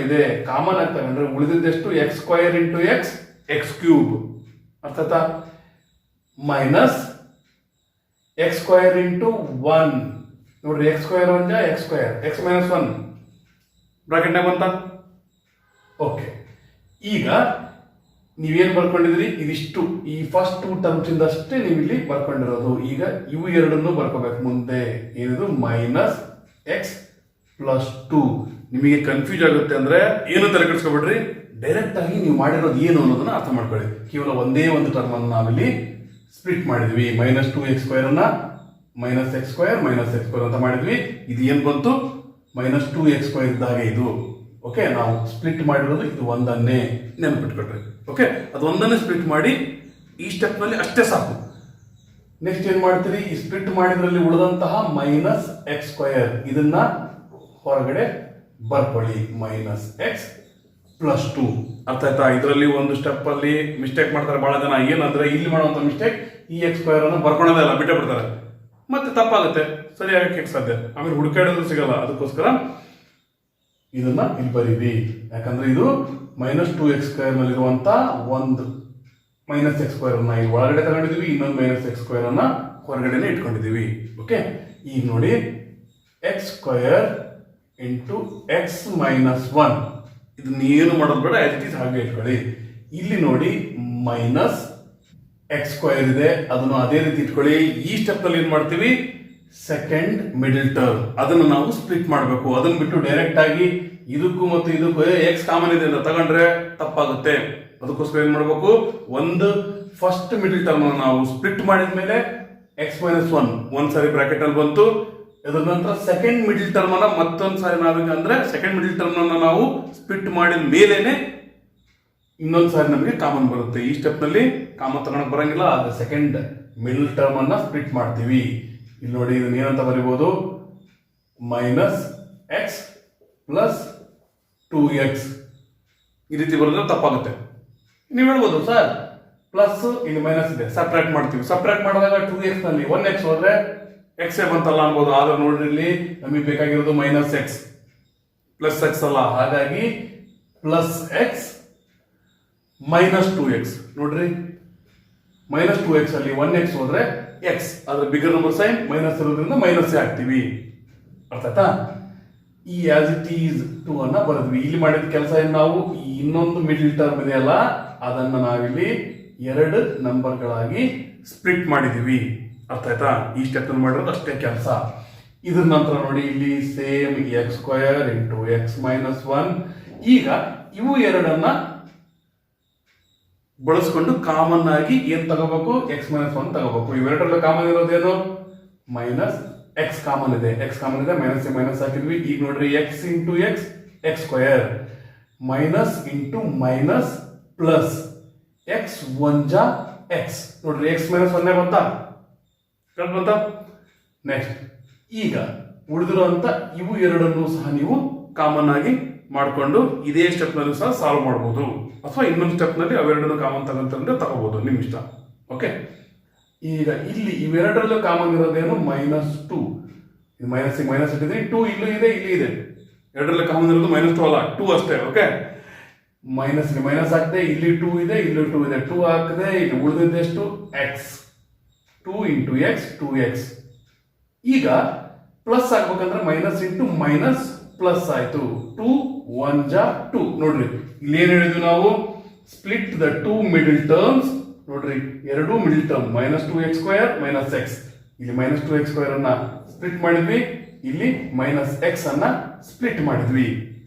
ಇದೆ, ಕಾಮನ್ ಆಗಿ ತಗೊಂಡ್ರೆ ಉಳಿದಿದ್ದೆಷ್ಟು, x square into x, x cube. ಅರ್ಥಾತ್ ಮೈನಸ್ ಎಕ್ಸ್ ಸ್ಕ್ವೇರ್ ಇಂಟು 1. ನೋಡ್ರಿ x square 1 x square, x minus 1 ಬ್ರಾಕೆಟ್ನಾಗ ಬಂತ. ಓಕೆ, ಈಗ ನೀವೇನ್ ಬರ್ಕೊಂಡಿದ್ರಿ, ಇದಿಷ್ಟು ಈ ಫಸ್ಟ್ 2 ಟರ್ಮ್ಸ್ ಇಂದ ಅಷ್ಟೇ ನೀವು ಇಲ್ಲಿ ಬರ್ಕೊಂಡಿರೋದು. ಈಗ ಇವು ಎರಡನ್ನು ಬರ್ಕೋಬೇಕು ಮುಂದೆ. ಏನಿದು ಮೈನಸ್ ಎಕ್ಸ್ ಪ್ಲಸ್ 2. ನಿಮಗೆ ಕನ್ಫ್ಯೂಸ್ ಆಗುತ್ತೆ ಅಂದ್ರೆ ಏನು ತಲೆ ಕೆಡಿಸ್ಕೊಬಿಡ್ರಿ, ಡೈರೆಕ್ಟ್ ಆಗಿ ನೀವು ಮಾಡಿರೋದು ಏನು ಅನ್ನೋದನ್ನ ಅರ್ಥ ಮಾಡ್ಕೊಳ್ಳಿ. ಕೇವಲ ಒಂದೇ ಒಂದು ಟರ್ಮ್ ಅನ್ನು ನಾವಿಲ್ಲಿ ಸ್ಪ್ಲಿಟ್ ಮಾಡಿದ್ವಿ. ಮೈನಸ್ 2x ಸ್ಕ್ವೇರ್ ಅನ್ನ ಮೈನಸ್ ಎಕ್ಸ್ ಸ್ಕ್ವೇರ್ ಅಂತ ಮಾಡಿದ್ವಿ. ಇದು ಏನ್ ಬಂತು, ಮೈನಸ್ 2x ಸ್ಕ್ವೇರ್ ಇದ್ದಾಗ ಇದು. ಓಕೆ, ನಾವು ಸ್ಪ್ಲಿಟ್ ಮಾಡಿರೋದು ಇದು ಒಂದನ್ನೇ, ನೆನಪಿಟ್ಕೊಳ್ರಿ. ಓಕೆ, ಅದು ಒಂದನ್ನೇ ಸ್ಪ್ಲಿಟ್ ಮಾಡಿ ಈ ಸ್ಟೆಪ್ ನಲ್ಲಿ ಅಷ್ಟೇ ಸಾಕು. ನೆಕ್ಸ್ಟ್ ಏನ್ ಮಾಡ್ತೀರಿ, ಈ ಸ್ಪ್ಲಿಟ್ ಮಾಡಿದ್ರಲ್ಲಿ ಉಳಿದಂತಹ ಮೈನಸ್ ಎಕ್ಸ್ ಸ್ಕ್ವೇರ್ ಇದನ್ನ ಹೊರಗಡೆ ಬರ್ಕೊಳ್ಳಿ. Minus X plus 2. ಅರ್ಥ ಆಯ್ತಾ? ಇದರಲ್ಲಿ ಒಂದು ಸ್ಟೆಪ್ ಅಲ್ಲಿ ಮಿಸ್ಟೇಕ್ ಮಾಡ್ತಾರೆ ಬಹಳ ಜನ. ಏನಂದ್ರೆ ಇಲ್ಲಿ ಮಾಡುವಂತ ಮಿಸ್ಟೇಕ್, ಈ ಎಕ್ಸ್ ಸ್ಕ್ವೇರ್ ಅನ್ನು ಬರ್ಕೊಳ್ಳೋದೇ ಇಲ್ಲ, ಬಿಟ್ಟೇ ಬಿಡ್ತಾರೆ. ಮತ್ತೆ ತಪ್ಪಾಗುತ್ತೆ, ಸರಿ ಆಗಕ್ಕೆ ಸಾಧ್ಯ, ಆಮೇಲೆ ಹುಡುಕಾಡೋದು ಸಿಗಲ್ಲ. ಅದಕ್ಕೋಸ್ಕರ ಇದನ್ನ ಇಲ್ಲಿ ಬರೀರಿ. ಯಾಕಂದ್ರೆ ಇದು ಮೈನಸ್ 2x ಸ್ಕ್ವೇರ್ ನಲ್ಲಿರುವಂತ ಒಂದು ಮೈನಸ್ ಎಕ್ಸ್ ಸ್ಕ್ವೇರ್ ಅನ್ನ ಇಲ್ಲಿ ಒಳಗಡೆ ತಗೊಂಡಿದೀವಿ, ಇನ್ನೊಂದು ಮೈನಸ್ ಎಕ್ಸ್ ಸ್ಕ್ವೇರ್ ಅನ್ನ ಹೊರಗಡೆನೆ ಇಟ್ಕೊಂಡಿದೀವಿ. ಓಕೆ, ಈಗ ನೋಡಿ X square into X minus 1. ಇದನ್ನ ಏನು ಮಾಡೋದು ಬೇಡ, ಆಸ್ ಇಟ್ ಈಸ್ ಹಾಗೆ ಇಟ್ಕೊಳ್ಳಿ. ಇಲ್ಲಿ ನೋಡಿ ಮೈನಸ್ ಎಕ್ಸ್ ಸ್ಕ್ವೇರ್ ಇದೆ, ಅದನ್ನು ಅದೇ ರೀತಿ ಇಟ್ಕೊಳ್ಳಿ. ಈ ಸ್ಟೆಪ್ ನಲ್ಲಿ ಏನ್ ಮಾಡ್ತೀವಿ, ಸೆಕೆಂಡ್ ಮಿಡಲ್ ಟರ್ಮ್ ಅದನ್ನು ನಾವು ಸ್ಪ್ಲಿಟ್ ಮಾಡಬೇಕು. ಅದನ್ನ ಬಿಟ್ಟು ಡೈರೆಕ್ಟ್ ಆಗಿ ಇದಕ್ಕೂ ಮತ್ತು ಇದಕ್ಕೂ ಎಕ್ಸ್ ಕಾಮನ್ ಇದೆ ಅಂತ ತಗೊಂಡ್ರೆ ತಪ್ಪಾಗುತ್ತೆ. ಅದಕ್ಕೋಸ್ಕರ ಏನ್ ಮಾಡಬೇಕು, ಒಂದು ಫಸ್ಟ್ ಮಿಡಲ್ ಟರ್ಮ್ ನಾವು ಸ್ಪ್ಲಿಟ್ ಮಾಡಿದ ಮೇಲೆ ಎಕ್ಸ್ ಮೈನಸ್ ಒನ್ ಒಂದ್ ಸಾರಿ ಬ್ರಾಕೆಟ್ ಅಲ್ಲಿ ಬಂತು. ಅದರ ನಂತರ ಸೆಕೆಂಡ್ ಮಿಡಲ್ ಟರ್ಮ್ ಅನ್ನ ಮತ್ತೊಂದ್ ಸಾರಿ ನಾವೇನಂದ್ರೆ ಸೆಕೆಂಡ್ ಮಿಡಲ್ ಟರ್ಮ್ ಅನ್ನ ನಾವು ಸ್ಪ್ಲಿಟ್ ಮಾಡಿದ ಮೇಲೇನೆ ಇನ್ನೊಂದ್ ಸಾರಿ ನಮಗೆ ಕಾಮನ್ ಬರುತ್ತೆ. ಈ ಸ್ಟೆಪ್ ನಲ್ಲಿ ಕಾಮನ್ ತಗೊಳಕ್ ಬರಂಗಿಲ್ಲ, ಆದ್ರೆ ಸೆಕೆಂಡ್ ಮಿಡಲ್ ಟರ್ಮ್ ಅನ್ನ ಸ್ಪ್ಲಿಟ್ ಮಾಡ್ತೀವಿ. ಇಲ್ಲಿ ನೋಡಿ ಇದನ್ನ ಏನಂತ ಬರೀಬಹುದು, ಮೈನಸ್ ಎಕ್ಸ್ ಪ್ಲಸ್ 2x ಈ ರೀತಿ ಬರೆದ್ರೆ ತಪ್ಪಾಗುತ್ತೆ. ನೀವು ಹೇಳ್ಬೋದು ಸರ್ ಪ್ಲಸ್ ಇಲ್ಲಿ ಮೈನಸ್ ಇದೆ, ಸಪ್ರೇಟ್ ಮಾಡ್ತೀವಿ. ಸಪ್ರೇಟ್ ಮಾಡಿದಾಗ 2x ನಲ್ಲಿ 1x ಹೋದ್ರೆ ಎಕ್ಸ್ ಬಂತಲ್ಲ ಅನ್ಬೋದು. ಆದ್ರೆ ನೋಡ್ರಿ ಇಲ್ಲಿ ನಮಗೆ ಬೇಕಾಗಿರೋದು ಮೈನಸ್ ಎಕ್ಸ್ ಪ್ಲಸ್ ಎಕ್ಸ್ ಅಲ್ಲ, ಹಾಗಾಗಿ ಪ್ಲಸ್ ಎಕ್ಸ್ ಮೈನಸ್ 2x. ನೋಡ್ರಿ ಮೈನಸ್ 2x ಅಲ್ಲಿ 1x ಹೋದ್ರೆ ಎಕ್ಸ್, ಆದ್ರೆ ಬಿಗರ್ ನಂಬರ್ ಸೈನ್ ಮೈನಸ್ ಇರೋದ್ರಿಂದ ಮೈನಸ್ ಹಾಕ್ತಿವಿ. ಅರ್ಥ ಆಯ್ತಾ? ಈ ಆಸ್ ಇಟ್ ಈಸ್ 2 ಅನ್ನ ಬರೆದ್ವಿ. ಇಲ್ಲಿ ಮಾಡಿದ ಕೆಲಸ ಏನು, ನಾವು ಇನ್ನೊಂದು ಮಿಡಲ್ ಟರ್ಮ್ ಇದೆಯಲ್ಲ ಅದನ್ನ ನಾವಿಲ್ಲಿ ಎರಡು ನಂಬರ್ಗಳಾಗಿ ಸ್ಪ್ಲಿಟ್ ಮಾಡಿದೀವಿ. ಅರ್ಥ ಆಯ್ತಾ? ಈ ಸ್ಟೆಪ್ ಮಾಡಿರೋದು ಅಷ್ಟೇ ಕೆಲಸ. ಇದ್ರ ನಂತರ ನೋಡಿ ಇಲ್ಲಿ same X square into X minus 1. ಈಗ ಇವು ಎರಡನ್ನ ಬಳಸ್ಕೊಂಡು ಕಾಮನ್ ಆಗಿ ಏನ್ ತಗೋಬೇಕು, ಎಕ್ಸ್ ಮೈನಸ್ 1 ತಗೋಬೇಕು. ಇವೆರಡರಲ್ಲಿ ಕಾಮನ್ ಇರೋದೇನು, ಮೈನಸ್ ಎಕ್ಸ್ ಕಾಮನ್ ಇದೆ. ಎಕ್ಸ್ ಕಾಮನ್ ಇದೆ, ಮೈನಸ್ ಮೈನಸ್ ಹಾಕಿದ್ವಿ. ಈಗ ನೋಡ್ರಿ X into x X square minus into minus plus X one ಜಾ ಎಕ್ಸ್. ನೋಡ್ರಿ ಎಕ್ಸ್ ಮೈನಸ್ 1 ಬಂತಾ, ಬಂತ. ನೆಕ್ಸ್ಟ್ ಈಗ ಉಳಿದಿರುವಂತ ಇವು ಎರಡನ್ನು ಸಹ ನೀವು ಕಾಮನ್ ಆಗಿ ಮಾಡಿಕೊಂಡು ಇದೇ ಸ್ಟೆಪ್ ನಲ್ಲಿ ಸಹ ಸಾಲ್ವ್ ಮಾಡಬಹುದು, ಅಥವಾ ಇನ್ನೊಂದು ಸ್ಟೆಪ್ ನಲ್ಲಿ ಅವೆರಡನ್ನು ಕಾಮನ್ ತಗೊಂಡ್ರೆ ತಗೋಬಹುದು, ನಿಮ್ ಇಷ್ಟ. ಓಕೆ, ಈಗ ಇಲ್ಲಿ ಇವೆರಡರಲ್ಲೂ ಕಾಮನ್ ಇರೋದೇನು, ಮೈನಸ್ 2. ಮೈನಸ್ ಮೈನಸ್ ಇಟ್ಟಿದ್ರೆ 2 ಇಲ್ಲೂ ಇದೆ, ಇಲ್ಲಿ ಇದೆ. ಎರಡರಲ್ಲಿ ಕಾಮನ್ ಇರೋದು ಮೈನಸ್ 2 ಅಲ್ಲ, 2 ಅಷ್ಟೇ. ಓಕೆ, ಮೈನಸ್ ಮೈನಸ್ ಹಾಕಿದೆ, ಇಲ್ಲಿ 2 ಇದೆ, ಇಲ್ಲಿ 2 ಇದೆ. 2 ಹಾಕಿದೆ, ಇಲ್ಲಿ ಉಳಿದಿದ್ದೆಷ್ಟು ಎಕ್ಸ್. 2 into X 2x. ಈಗ ಪ್ಲಸ್ ಆಗ್ಬೇಕಂದ್ರೆ ಮೈನಸ್ ಇಂಟು ಮೈನಸ್ ಪ್ಲಸ್ ಆಯ್ತು. 2 1 ಜಾ 2. ನೋಡ್ರಿ ಇಲ್ಲಿ ಏನ್ ಹೇಳಿದ್ವಿ ನಾವು, ಸ್ಪ್ಲಿಟ್ ದ 2 ಮಿಡಲ್ ಟರ್ಮ್ಸ್. ನೋಡ್ರಿ ಎರಡು middle term minus 2x square minus x. ಇಲ್ಲಿ ಮೈನಸ್ 2x ಸ್ಕ್ವೇರ್ ಅನ್ನ ಸ್ಪ್ಲಿಟ್ ಮಾಡಿದ್ವಿ, ಇಲ್ಲಿ ಮೈನಸ್ ಎಕ್ಸ್ ಅನ್ನ ಸ್ಪ್ಲಿಟ್ ಮಾಡಿದ್ವಿ.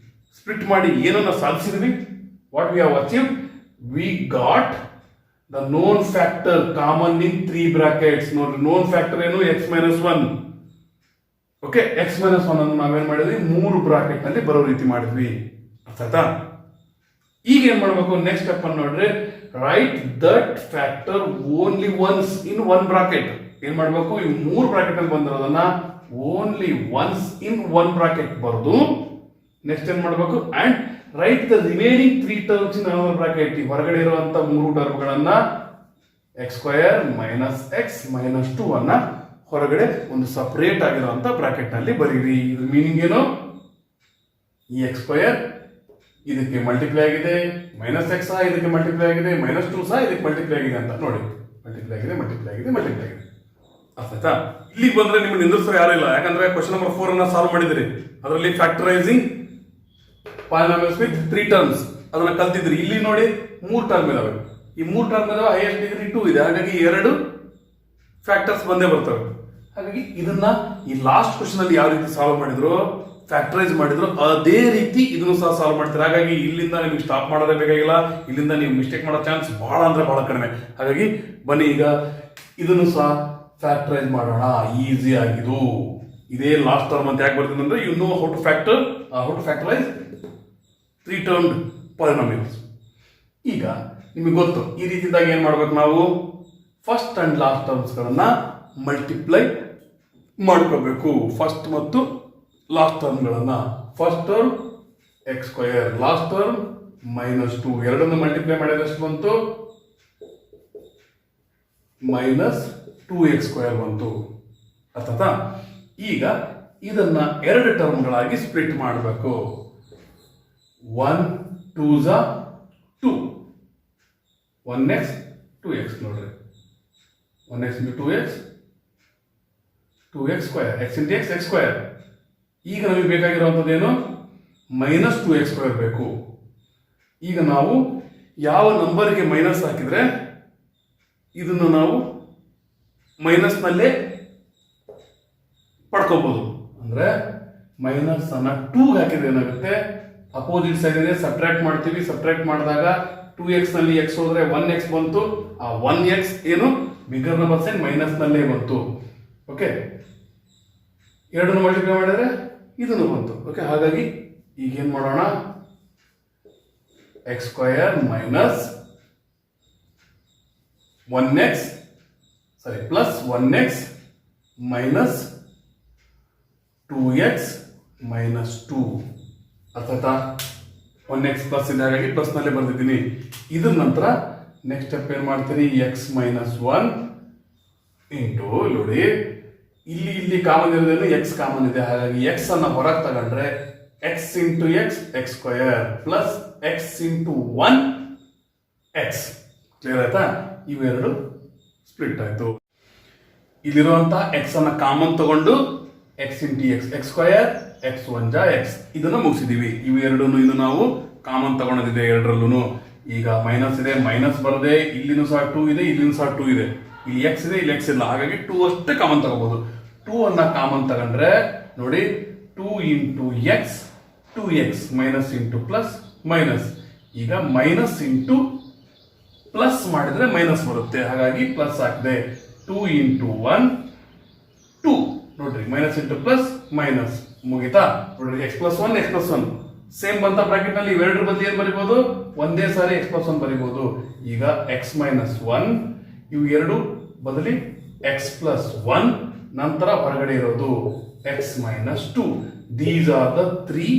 ಸ್ಪ್ಲಿಟ್ ಮಾಡಿ ಏನನ್ನ ಸಾಧಿಸಿದ್ವಿ, what we have achieved, we got the known factor common in 3 brackets. ನೋಡ್ರಿ known factor ಏನು, x minus 1. Okay, x minus 1 ಅನ್ನು ನಾವೇನ್ ಮಾಡಿದ್ವಿ, 3 ಬ್ರಾಕೆಟ್ ನಲ್ಲಿ ಬರೋ ರೀತಿ ಮಾಡಿದ್ವಿ. ಅರ್ಥ ಆಯ್ತಾ? ಈಗ ಏನ್ ಮಾಡ್ಬೇಕು, ನೆಕ್ಸ್ಟ್ ಸ್ಟೆಪ್ ಅನ್ನು ನೋಡ್ರಿ, write that factor only once in 1 bracket. ಏನ್ ಮಾಡ್ಬೇಕು, ಈ 3 ಬ್ರಾಕೆಟ್ ಅಲ್ಲಿ ಬಂದಿರೋದನ್ನ ಓನ್ಲಿ ಒನ್ಸ್ ಇನ್ 1 ಬ್ರಾಕೆಟ್ ಬರೆದು ನೆಕ್ಸ್ಟ್ ಏನ್ ಮಾಡ್ಬೇಕು, and write the remaining 3 terms in another bracket. ಈ ಹೊರಗಡೆ ಇರುವಂತ 3 ಟರ್ಮ್ಗಳನ್ನ x square minus x minus 2 ಅನ್ನ ಹೊರಗಡೆ ಒಂದು ಸಪರೇಟ್ ಆಗಿರುವಂತ ಬ್ರಾಕೆಟ್ ನಲ್ಲಿ ಬರೀರಿ. ಇದ್ರ ಮೀನಿಂಗ್ ಏನು, ಈ ಎಕ್ಸ್ ಸ್ಕ್ವೇರ್ ಇದಕ್ಕೆ ಮಲ್ಟಿಪ್ಲೈ ಆಗಿದೆ, ಮೈನಸ್ ಎಕ್ಸ್ ಸಹ ಇದಕ್ಕೆ ಮಲ್ಟಿಪ್ಲೈ ಆಗಿದೆ, ಮೈನಸ್ 2 ಸಹ ಇದಕ್ಕೆ ಮಲ್ಟಿಪ್ಲೈ ಆಗಿದೆ ಅಂತ ನೋಡಿ. ಮಲ್ಟಿಪ್ಲೈ ಆಗಿದೆ, ಮಲ್ಟಿಪ್ಲೈ ಆಗಿದೆ, ಮಲ್ಟಿಪ್ಲೈ ಆಗಿದೆ. ಅರ್ಥ ಆಯ್ತಾ? ಇಲ್ಲಿಗೆ ಬಂದ್ರೆ ನಿಮ್ಗೆ ನಿಂದಿರ್ಸೋ ಯಾರು ಇಲ್ಲ, ಯಾಕಂದ್ರೆ ಕ್ವಶನ್ ನಂಬರ್ 4 ಅನ್ನ ಸಾಲ್ವ್ ಮಾಡಿದಿರಿ. ಅದರಲ್ಲಿ ಫ್ಯಾಕ್ಟರೈಸಿಂಗ್ ಪಾಲಿನಾಮಿಯಲ್ಸ್ ವಿತ್ 3 ಟರ್ಮ್ಸ್ ಅದನ್ನ ಕಲ್ತಿದ್ರಿ. ಇಲ್ಲಿ ನೋಡಿ 3 ಟರ್ಮ್ ಇದಾವೆ. ಈ 3 ಟರ್ಮ್ ಇದಾವೆ, ಹೈಯೆಸ್ಟ್ ಡಿಗ್ರಿ 2 ಇದೆ, ಹಾಗಾಗಿ 2 ಫ್ಯಾಕ್ಟರ್ಸ್ ಬಂದೇ ಬರ್ತವೆ. ಹಾಗಾಗಿ ಇದನ್ನ ಈ ಲಾಸ್ಟ್ ಕ್ವಶನ್ ಅಲ್ಲಿ ಯಾವ ರೀತಿ ಸಾಲ್ವ್ ಮಾಡಿದ್ರು, ಫ್ಯಾಕ್ಟರೈಸ್ ಮಾಡಿದ್ರು, ಅದೇ ರೀತಿ ಇದನ್ನು ಸಹ ಸಾಲ್ವ್ ಮಾಡ್ತಾರೆ. ಹಾಗಾಗಿ ಇಲ್ಲಿಂದ ನಿಮ್ಗೆ ಸ್ಟಾಪ್ ಮಾಡೋದೇ ಬೇಕಾಗಿಲ್ಲ, ಇಲ್ಲಿಂದ ನೀವು ಮಿಸ್ಟೇಕ್ ಮಾಡೋ ಚಾನ್ಸ್ ಬಹಳ ಅಂದ್ರೆ ಬಹಳ ಕಡಿಮೆ. ಹಾಗಾಗಿ ಬನ್ನಿ ಈಗ ಇದನ್ನು ಸಹ ಫ್ಯಾಕ್ಟರೈಸ್ ಮಾಡೋಣ. ಈಸಿ ಆಗಿದು. ಇದೇ ಲಾಸ್ಟ್ ಟರ್ಮ್ ಅಂತ ಯಾಕೆ ಬರ್ತದೆ ಅಂದ್ರೆ, you know how to factorise 3 termed polynomials. ಈಗ ನಿಮಗೆ ಗೊತ್ತು ಈ ರೀತಿಯಾಗಿ ಏನ್ ಮಾಡ್ಬೇಕು, ನಾವು ಫಸ್ಟ್ ಅಂಡ್ ಲಾಸ್ಟ್ ಟರ್ಮ್ಸ್ ಗಳನ್ನ ಮಲ್ಟಿಪ್ಲೈ ಮಾಡ್ಕೋಬೇಕು. ಫಸ್ಟ್ ಮತ್ತು ಲಾಸ್ಟ್ ಟರ್ಮ್ ಗಳನ್ನ, first term x square, last term minus 2, ಎರಡನ್ನು ಮಲ್ಟಿಪ್ಲೈ ಮಾಡಿದಷ್ಟು ಬಂತು ಮೈನಸ್ 2x ಸ್ಕ್ವೇರ್ ಬಂತು. ಅರ್ಥಾತ್ ಈಗ ಇದನ್ನ 2 ಟರ್ಮ್ಗಳಾಗಿ ಸ್ಪ್ಲಿಟ್ ಮಾಡಬೇಕು. 1 2 ಜಾ 2, 1x 2x. ನೋಡ್ರಿ 1x into 2x, 2x square, x into x x square. ಈಗ ನಮಗೆ ಬೇಕಾಗಿರುವಂಥದ್ದೇನು, ಮೈನಸ್ 2x ಸ್ಕ್ವೇರ್ ಬೇಕು. ಈಗ ನಾವು ಯಾವ ನಂಬರ್ಗೆ ಮೈನಸ್ ಹಾಕಿದ್ರೆ ಇದನ್ನು ನಾವು ಮೈನಸ್ ನಲ್ಲೇ ಪಡ್ಕೋಬಹುದು. ಅಂದ್ರೆ ಮೈನಸ್ ಅನ್ನ 2 ಹಾಕಿದ್ರೆ ಏನಾಗುತ್ತೆ, ಅಪೋಸಿಟ್ ಸೈಡ್ ಇದೆ, ಸಬ್ಟ್ರಾಕ್ಟ್ ಮಾಡ್ತೀವಿ. ಸಬ್ಟ್ರಾಕ್ಟ್ ಮಾಡಿದಾಗ 2x ನಲ್ಲಿ x ಹೋದ್ರೆ 1x ಬಂತು. ಆ 1x ಏನು ಬಿಗರ್ ನಂಬರ್ ಸೈನ್ ಮೈನಸ್ ನಲ್ಲೇ ಬಂತು. ಓಕೆ, ಎರಡನ್ನು ಮಲ್ಟಿಪ್ಲೈ ಮಾಡಿದ್ರೆ ಇದನ್ನು ಬಂತು. ಓಕೆ, ಹಾಗಾಗಿ ಈಗ ಏನ್ ಮಾಡೋಣ, x square minus 1x plus 1x minus 2x minus 2. ಅರ್ಥಾತಾ 1x plus ಇದೆ, ಹಾಗಾಗಿ ಪ್ಲಸ್ ನಲ್ಲೇ ಬರ್ತಿದ್ದೀನಿ. ಇದ್ರ ನಂತರ ನೆಕ್ಸ್ಟ್ ಸ್ಟೆಪ್ ಏನ್ ಮಾಡ್ತೀನಿ, x ಮೈನಸ್ 1 ಇಂಟು, ನೋಡಿ ಇಲ್ಲಿ ಕಾಮನ್ ಇರೋದೇನು, ಎಕ್ಸ್ ಕಾಮನ್ ಇದೆ, ಹಾಗಾಗಿ ಎಕ್ಸ್ ಅನ್ನ ಹೊರಗೆ ತಗೊಂಡ್ರೆ X into x X square plus X into 1 X. Clear ಆಯ್ತಾ? ಇವೆರಡು ಸ್ಪ್ಲಿಟ್ ಆಯ್ತು. ಇಲ್ಲಿರುವಂತಹ ಎಕ್ಸ್ ಅನ್ನ ಕಾಮನ್ ತಗೊಂಡು X into x X square X 1 ಜಾ ಎಕ್ಸ್, ಇದನ್ನ ಮುಗಿಸಿದೀವಿ. ಇವೆರಡನ್ನು ಇದು ನಾವು ಕಾಮನ್ ತಗೊಂಡಿದೆ ಎರಡರಲ್ಲೂ. ಈಗ ಮೈನಸ್ ಇದೆ, ಮೈನಸ್ ಬರದೆ, ಇಲ್ಲಿನೂ ಸಹ 2 ಇದೆ, ಇಲ್ಲಿನೂ ಸಹ 2 ಇದೆ. ಇಲ್ಲಿ ಎಕ್ಸ್ ಇದೆ, ಇಲ್ಲಿ ಎಕ್ಸ್ ಇಲ್ಲ, ಹಾಗಾಗಿ 2 ಅಷ್ಟೇ ಕಾಮನ್ ತಗೋಬಹುದು. 2 ಅನ್ನ ಕಾಮನ್ ತಗೊಂಡ್ರೆ ನೋಡಿ 2 into X 2x minus into plus minus. ಈಗ ಮೈನಸ್ ಇಂಟು ಪ್ಲಸ್ ಮಾಡಿದ್ರೆ ಮೈನಸ್ ಬರುತ್ತೆ, ಹಾಗಾಗಿ ಪ್ಲಸ್ ಹಾಕಿದೆ. 2 ಇಂಟು 1 2. ನೋಡ್ರಿ, ಮೈನಸ್ ಇಂಟು ಪ್ಲಸ್ ಮೈನಸ್, ಮುಗಿತಾ? ನೋಡ್ರಿ, x plus 1 x plus 1 same ಬಂತ. ಬ್ರಾಕೆಟ್ ನಲ್ಲಿ ಇವೆರಡರ ಬದಲು ಏನ್ ಬರೀಬಹುದು, ಒಂದೇ ಸಾರಿ x ಪ್ಲಸ್ 1 ಬರೀಬಹುದು. ಈಗ x ಮೈನಸ್ 1, ಇವು ಎರಡು ಬದಲಿ x ಪ್ಲಸ್ 1, ನಂತರ ಹೊರಗಡೆ ಇರೋದು x minus 2. These are the 3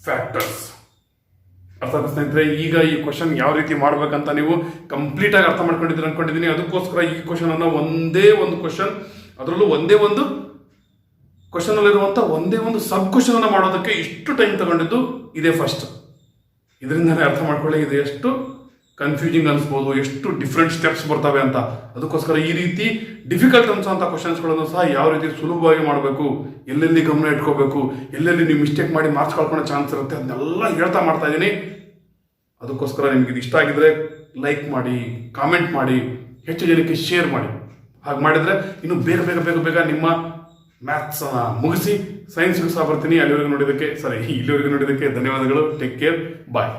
factors. ಅರ್ಥ ಸ್ನೇಹಿತರೆ, ಈಗ ಈ ಕ್ವಶನ್ ಯಾವ ರೀತಿ ಮಾಡ್ಬೇಕಂತ ನೀವು ಕಂಪ್ಲೀಟ್ ಆಗಿ ಅರ್ಥ ಮಾಡ್ಕೊಂಡಿದ್ದೀರಿ ಅನ್ಕೊಂಡಿದ್ದೀನಿ. ಅದಕ್ಕೋಸ್ಕರ ಈ ಕ್ವಶನ್ ಅನ್ನ ಒಂದೇ ಒಂದು ಕ್ವಶನ್, ಅದರಲ್ಲೂ ಒಂದೇ ಒಂದು ಕ್ವಶನ್ ಅಲ್ಲಿರುವಂತ ಒಂದೇ ಒಂದು ಸಬ್ ಕ್ವಶನ್ ಅನ್ನ ಮಾಡೋದಕ್ಕೆ ಇಷ್ಟು ಟೈಮ್ ತಗೊಂಡಿದ್ದು ಇದೇ ಫಸ್ಟ್. ಇದರಿಂದನೇ ಅರ್ಥ ಮಾಡ್ಕೊಳ್ಳಿ ಇದು ಎಷ್ಟು ಕನ್ಫ್ಯೂಸಿಂಗ್ ಅನಿಸ್ಬೋದು, ಎಷ್ಟು ಡಿಫ್ರೆಂಟ್ ಸ್ಟೆಪ್ಸ್ ಬರ್ತವೆ ಅಂತ. ಅದಕ್ಕೋಸ್ಕರ ಈ ರೀತಿ ಡಿಫಿಕಲ್ಟ್ ಅನ್ಸೋಂಥ ಕ್ವಶನ್ಸ್ಗಳನ್ನು ಸಹ ಯಾವ ರೀತಿ ಸುಲಭವಾಗಿ ಮಾಡಬೇಕು, ಎಲ್ಲೆಲ್ಲಿ ಗಮನ ಇಟ್ಕೋಬೇಕು, ಎಲ್ಲೆಲ್ಲಿ ನೀವು ಮಿಸ್ಟೇಕ್ ಮಾಡಿ ಮಾರ್ಕ್ಸ್ ಕಳ್ಕೊಳ್ಳೋ ಚಾನ್ಸ್ ಇರುತ್ತೆ, ಅದನ್ನೆಲ್ಲ ಹೇಳ್ತಾ ಮಾಡ್ತಾ ಇದ್ದೀನಿ. ಅದಕ್ಕೋಸ್ಕರ ನಿಮ್ಗೆ ಇದು ಇಷ್ಟ ಆಗಿದ್ರೆ ಲೈಕ್ ಮಾಡಿ, ಕಾಮೆಂಟ್ ಮಾಡಿ, ಹೆಚ್ಚು ಜನಕ್ಕೆ ಶೇರ್ ಮಾಡಿ. ಹಾಗೆ ಮಾಡಿದ್ರೆ ಇನ್ನು ಬೇಗ ಬೇಗ ಬೇಗ ಬೇಗ ನಿಮ್ಮ ಮ್ಯಾಥ್ಸ್ ಮುಗಿಸಿ ಸೈನ್ಸ್ಗೂ ಸಹ ಬರ್ತೀನಿ. ಇಲ್ಲಿವರೆಗೂ ನೋಡಿದ್ದಕ್ಕೆ ಧನ್ಯವಾದಗಳು. ಟೇಕ್ ಕೇರ್, ಬಾಯ್.